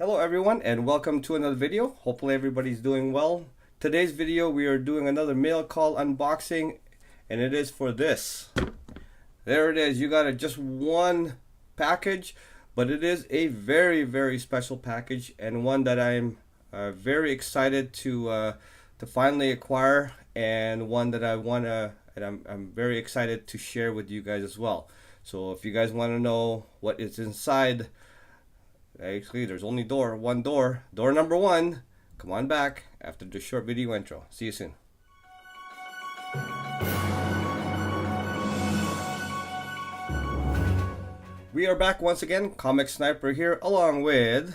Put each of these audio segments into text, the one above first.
Hello everyone and welcome to another video. Hopefully everybody's doing well. Today's video we are doing another mail call unboxing, and it is for this. There it is. You got just one package, but it is a very special package and one that I'm very excited to finally acquire, and one that I'm very excited to share with you guys as well. So if you guys want to know what is inside, actually, there's only one door. Door number one. Come on back after the short video intro. See you soon. We are back once again. Comic Sniper here, along with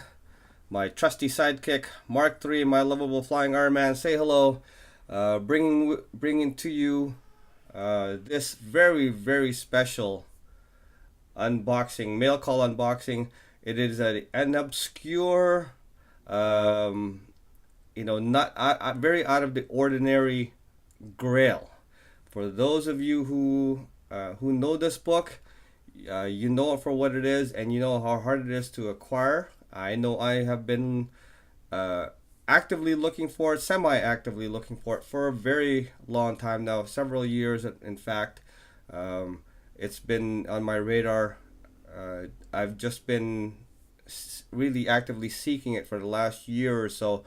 my trusty sidekick, Mark III, my lovable flying Iron Man. Say hello. Bringing to you this very special unboxing, mail call unboxing. It is an obscure, not very out of the ordinary grail. For those of you who know this book, you know it for what it is, and you know how hard it is to acquire. I know I have been actively looking for it, semi-actively looking for it for a very long time now, several years in fact. It's been on my radar. I've just been really actively seeking it for the last year or so,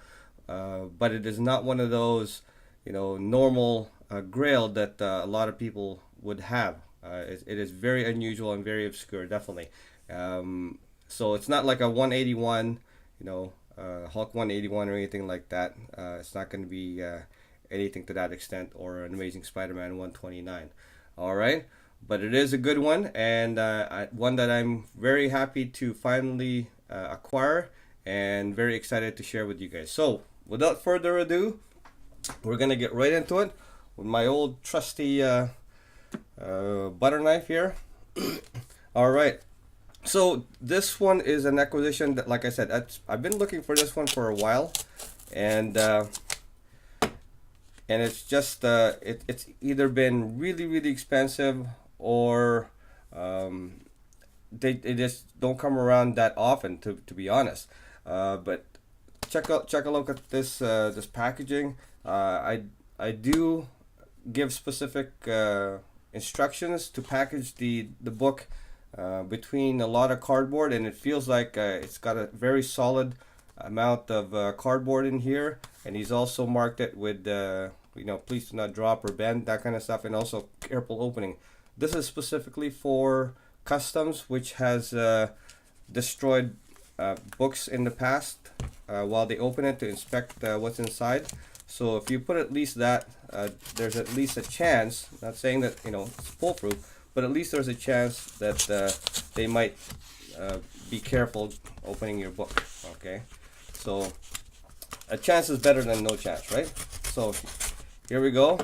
but it is not one of those, normal grail that a lot of people would have. It is very unusual and very obscure, definitely. So it's not like a 181, Hulk 181 or anything like that. It's not going to be anything to that extent, or an Amazing Spider-Man 129. All right. But it is a good one, and one that I'm very happy to finally acquire, and very excited to share with you guys. So without further ado, we're gonna get right into it with my old trusty butter knife here. All right, so this one is an acquisition that, like I said, I've been looking for this one for a while, and it's just it's either been really expensive, or they just don't come around that often, to be honest. But check a look at this this packaging. I do give specific instructions to package the book between a lot of cardboard, and it feels like it's got a very solid amount of cardboard in here. And he's also marked it with please do not drop or bend, that kind of stuff, and also careful opening. This is specifically for customs, which has destroyed books in the past while they open it to inspect what's inside. So if you put at least that, there's at least a chance, not saying that it's foolproof, but at least there's a chance that they might be careful opening your book. Okay, so a chance is better than no chance, right? So here we go.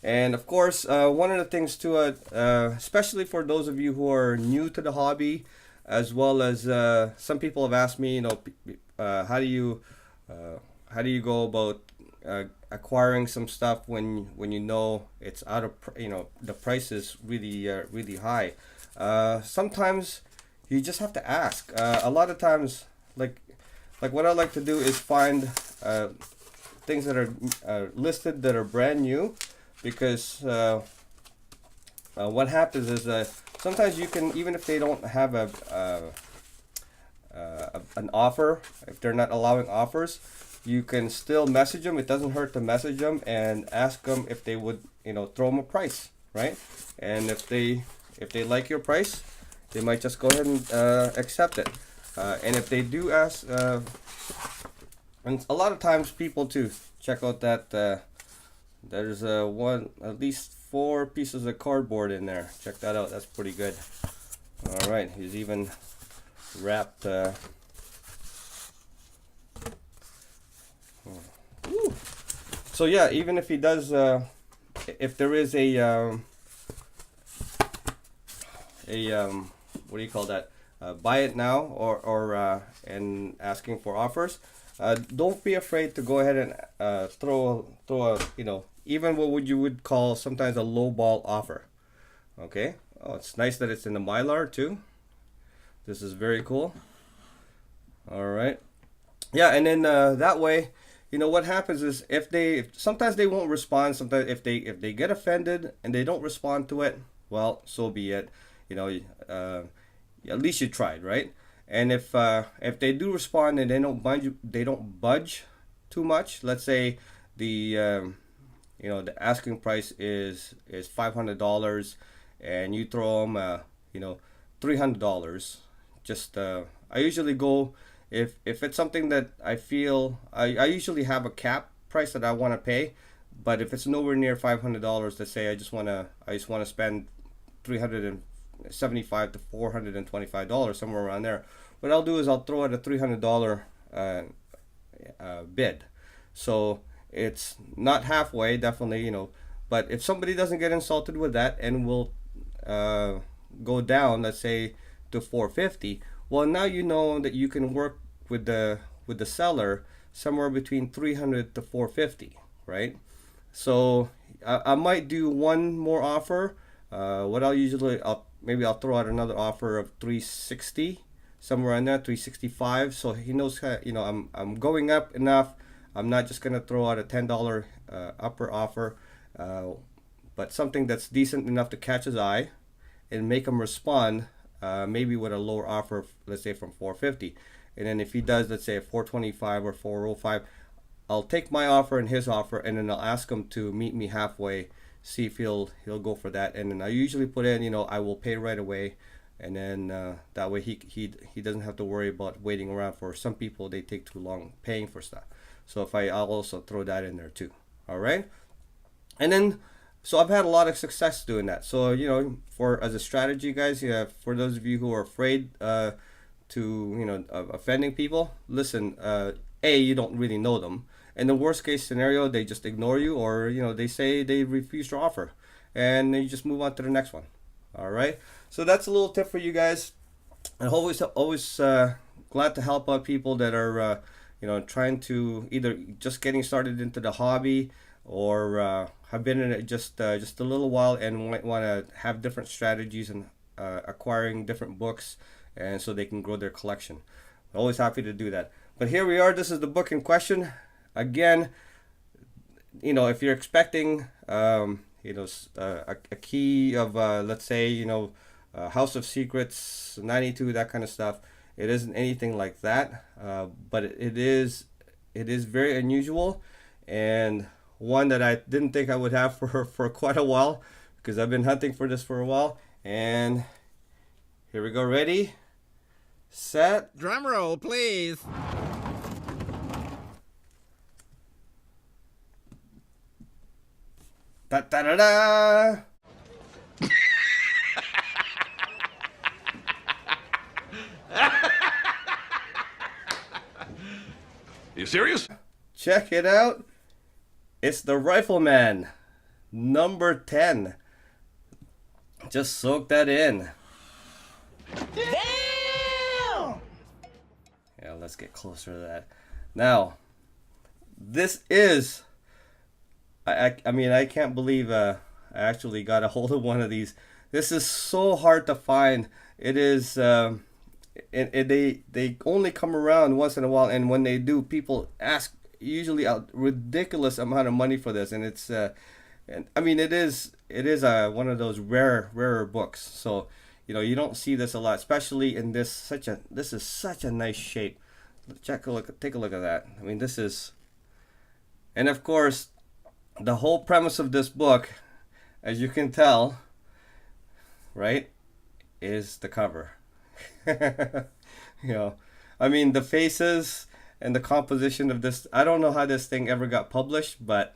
And of course, one of the things too, especially for those of you who are new to the hobby, as well as some people have asked me, how do you go about acquiring some stuff when it's out of the price is really high. Sometimes you just have to ask. A lot of times, like what I like to do is find things that are listed that are brand new. Because what happens is sometimes you can, even if they don't have an offer, if they're not allowing offers, you can still message them. It doesn't hurt to message them and ask them if they would throw them a price, right? And if they like your price, they might just go ahead and accept it. And if they do ask, and a lot of times people too, check out that. There's at least 4 pieces of cardboard in there. Check that out. That's pretty good. All right, he's even wrapped. So yeah, even if he does, if there is a what do you call that? Buy it now, or and asking for offers. Don't be afraid to go ahead and throw a even what you would call sometimes a low ball offer. Okay. Oh, it's nice that it's in the Mylar too. This is very cool. All right. Yeah, and then that way, what happens is if sometimes they won't respond. Sometimes if they get offended and they don't respond to it, well, so be it. You know, at least you tried, right? And if they do respond and they don't budge too much. Let's say the asking price is $500, and you throw them $300. Just I usually go, if it's something that I feel, I usually have a cap price that I want to pay, but if it's nowhere near $500, let's say I just want to spend 375 to $425, somewhere around there. What I'll do is I'll throw out a $300 bid. So it's not halfway, definitely, but if somebody doesn't get insulted with that and will go down, let's say, to 450, well, now you know that you can work with the seller somewhere between 300 to 450, right? So I might do one more offer. What maybe I'll throw out another offer of 360, somewhere in there, 365. So he knows, I'm going up enough. I'm not just gonna throw out a $10 upper offer, but something that's decent enough to catch his eye and make him respond. Maybe with a lower offer, let's say from 450, and then if he does, let's say a 425 or 405, I'll take my offer and his offer, and then I'll ask him to meet me halfway, see if he'll go for that, and then I usually put in, I will pay right away, and then that way he doesn't have to worry about waiting around. For some people, they take too long paying for stuff, so I'll also throw that in there too. All right, and then. So I've had a lot of success doing that. So as a strategy, guys, for those of you who are afraid of offending people, listen. You don't really know them. In the worst case scenario, they just ignore you, or they say they refuse your offer, and then you just move on to the next one. All right. So that's a little tip for you guys. And always glad to help out people that are trying to either just getting started into the hobby, or have been in it just a little while and might want to have different strategies and acquiring different books, and so they can grow their collection. Always happy to do that. But here we are. This is the book in question. Again, if you're expecting a key of let's say House of Secrets 92, that kind of stuff, it isn't anything like that. But it is very unusual, and one that I didn't think I would have for quite a while, because I've been hunting for this for a while. And here we go. Ready, set, drum roll, please. Da da da da. You serious? Check it out. It's the Rifleman, number 10. Just soak that in. Damn! Yeah, let's get closer to that. Now, this is... I can't believe I actually got a hold of one of these. This is so hard to find. It is... they only come around once in a while, and when they do, people ask usually a ridiculous amount of money for this, and it's it is one of those rarer books. So you don't see this a lot, especially in this is such a nice shape. Take a look at that. This is, and of course, the whole premise of this book, as you can tell, right, is the cover. The faces and the composition of this, I don't know how this thing ever got published, but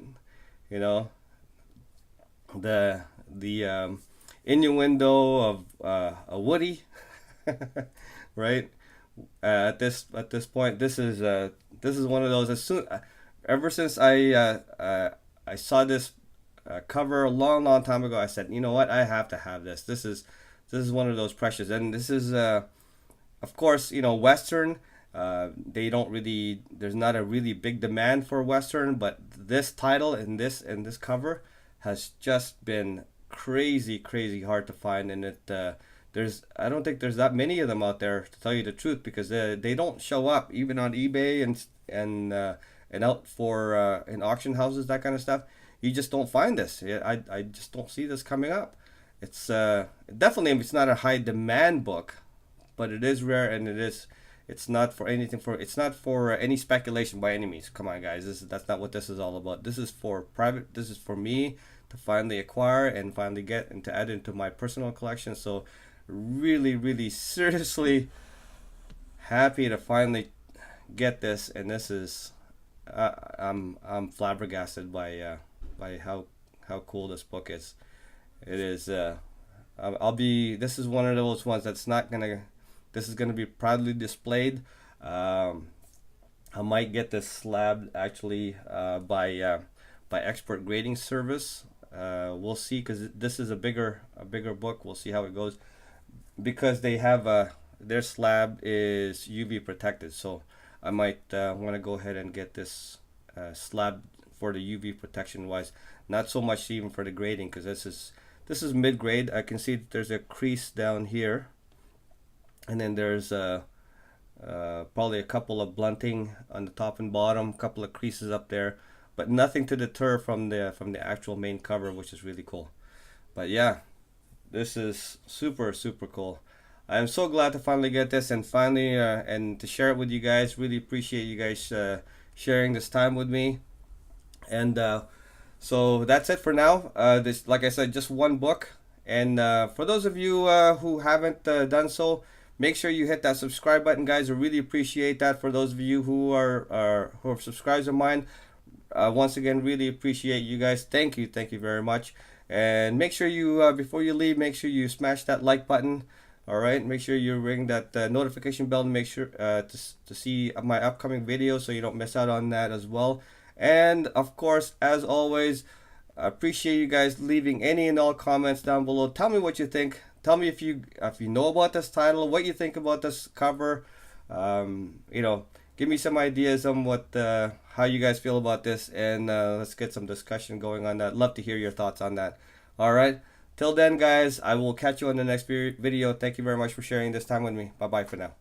the innuendo of a Woody, right? At this point, this is one of those. Ever since I saw this cover a long time ago, I said, you know what, I have to have this. This is one of those precious, and this is of course Western. They don't really. There's not a really big demand for Western, but this title and this cover has just been crazy hard to find, and I don't think there's that many of them out there, to tell you the truth, because they don't show up even on eBay and out for in auction houses, that kind of stuff. You just don't find this. I just don't see this coming up. It's definitely, it's not a high demand book, but it is rare, and it's not for any speculation by any means. Come on, guys, that's not what this is all about. This is for private. This is for me to finally acquire and finally get and to add into my personal collection. So really seriously happy to finally get this, and this is I'm flabbergasted by how cool this book is. It is this is one of those ones this is gonna be proudly displayed. I might get this slabbed actually by expert grading service. We'll see, because this is a bigger book. We'll see how it goes, because they have their slab is UV protected, so I might want to go ahead and get this slab for the UV protection wise, not so much even for the grading, because this is mid grade. I can see that there's a crease down here, and then there's probably a couple of blunting on the top and bottom, a couple of creases up there, but nothing to deter from the actual main cover, which is really cool. But yeah, this is super cool. I am so glad to finally get this and finally and to share it with you guys. Really appreciate you guys sharing this time with me. And so that's it for now. This, like I said, just one book. And for those of you who haven't done so, make sure you hit that subscribe button, guys. I really appreciate that. For those of you who are subscribers of mine, once again, really appreciate you guys. Thank you very much. And make sure you before you leave, make sure you smash that like button. All right, make sure you ring that notification bell to make sure to see my upcoming videos, so you don't miss out on that as well. And of course, as always, I appreciate you guys leaving any and all comments down below. Tell me what you think. Tell me if you know about this title, what you think about this cover. Give me some ideas on what how you guys feel about this, and let's get some discussion going on that. Love to hear your thoughts on that. All right. Till then, guys, I will catch you on the next video. Thank you very much for sharing this time with me. Bye-bye for now.